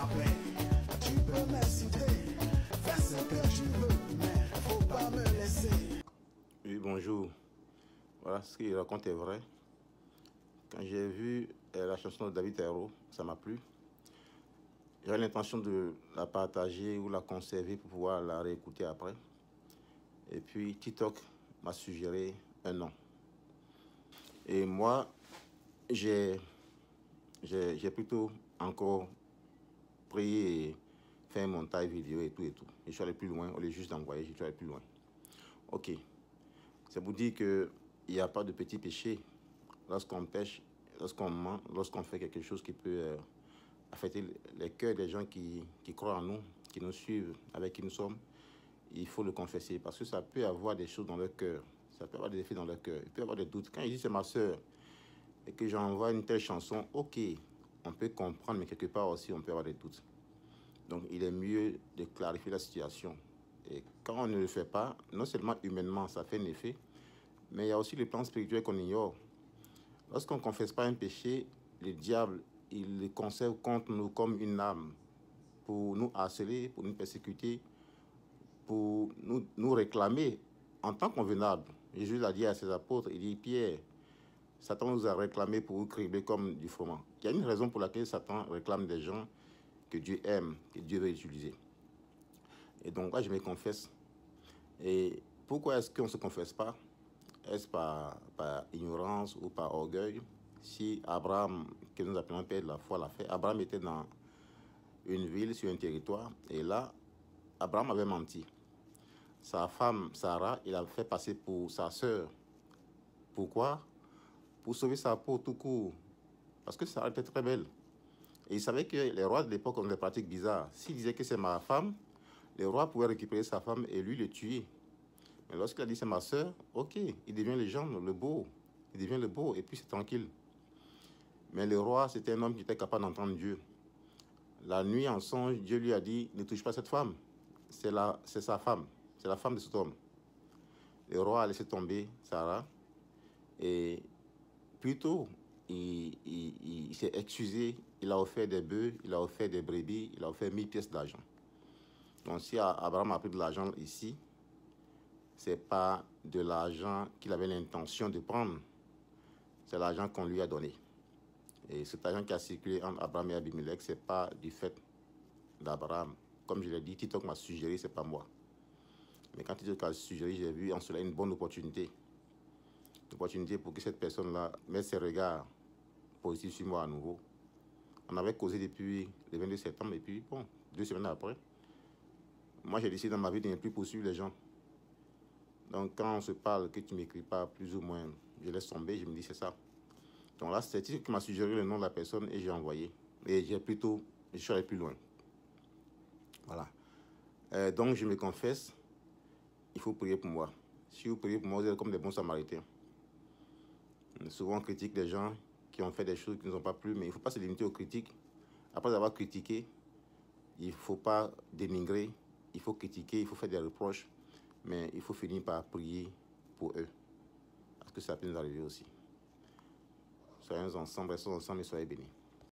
paix. Tu peux m'inciter, fais ce que tu veux, mais faut pas me laisser. Oui, bonjour. Voilà, ce qu'il raconte est vrai. Quand j'ai vu la chanson de David Herro, ça m'a plu. J'avais l'intention de la partager ou la conserver pour pouvoir la réécouter après. Et puis TikTok m'a suggéré un nom. Et moi, j'ai plutôt encore pris et fait un montage vidéo et tout et tout. Et je suis allé plus loin, au lieu juste d'envoyer, je suis allé plus loin. Ok. C'est pour dire qu'il n'y a pas de petit péché lorsqu'on pêche, lorsqu'on ment, lorsqu'on fait quelque chose qui peut affecter les cœurs des gens qui croient en nous, qui nous suivent, avec qui nous sommes. Il faut le confesser parce que ça peut avoir des choses dans leur cœur, ça peut avoir des effets dans leur cœur, il peut avoir des doutes. Quand il dit c'est ma soeur et que j'envoie une telle chanson, ok, on peut comprendre, mais quelque part aussi on peut avoir des doutes. Donc il est mieux de clarifier la situation. Et quand on ne le fait pas, non seulement humainement ça fait un effet, mais il y a aussi le plan spirituel qu'on ignore. Lorsqu'on ne confesse pas un péché, le diable, il le conserve contre nous comme une âme pour nous harceler, pour nous persécuter, pour nous réclamer en tant convenable. Jésus l'a dit à ses apôtres, il dit, Pierre, Satan nous a réclamé pour vous cribler comme du froment. Il y a une raison pour laquelle Satan réclame des gens que Dieu aime, que Dieu veut utiliser. Et donc là, je me confesse. Et pourquoi est-ce qu'on ne se confesse pas? Est-ce par ignorance ou par orgueil? Si Abraham, que nous appelons Père de la foi, l'a fait, Abraham était dans une ville, sur un territoire, et là, Abraham avait menti. Sa femme, Sarah, il a fait passer pour sa sœur. Pourquoi? Pour sauver sa peau tout court. Parce que Sarah était très belle. Et il savait que les rois de l'époque ont des pratiques bizarres. S'il disait que c'est ma femme, les rois pouvaient récupérer sa femme et lui le tuer. Mais lorsqu'il a dit c'est ma sœur, ok, il devient le genre, le beau. Il devient le beau et puis c'est tranquille. Mais le roi, c'était un homme qui était capable d'entendre Dieu. La nuit, en songe, Dieu lui a dit, ne touche pas cette femme. C'est sa femme. C'est la femme de cet homme. Le roi a laissé tomber Sarah. Et plutôt, il s'est excusé. Il a offert des bœufs, il a offert des brebis, il a offert 1000 pièces d'argent. Donc si Abraham a pris de l'argent ici, c'est pas de l'argent qu'il avait l'intention de prendre. C'est l'argent qu'on lui a donné. Et cet argent qui a circulé entre Abraham et Abimelech, ce n'est pas du fait d'Abraham. Comme je l'ai dit, TikTok m'a suggéré, ce n'est pas moi. Mais quand TikTok a suggéré, j'ai vu en cela une bonne opportunité. Une opportunité pour que cette personne-là mette ses regards positifs sur moi à nouveau. On avait causé depuis le 22 septembre et puis, bon, 2 semaines après, moi j'ai décidé dans ma vie de ne plus poursuivre les gens. Donc quand on se parle, que tu ne m'écris pas plus ou moins, je laisse tomber, je me dis c'est ça. Donc là, c'est TikTok qui m'a suggéré le nom de la personne et j'ai envoyé. Et je suis allé plus loin. Voilà. Donc je me confesse, il faut prier pour moi. Si vous priez pour moi, vous êtes comme des bons samaritains. Souvent on critique les gens qui ont fait des choses qui ne nous ont pas plu, mais il ne faut pas se limiter aux critiques. Après avoir critiqué, il ne faut pas dénigrer, il faut critiquer, il faut faire des reproches, mais il faut finir par prier pour eux. Parce que ça peut nous arriver aussi. Soyons ensemble, restons ensemble et soyez bénis.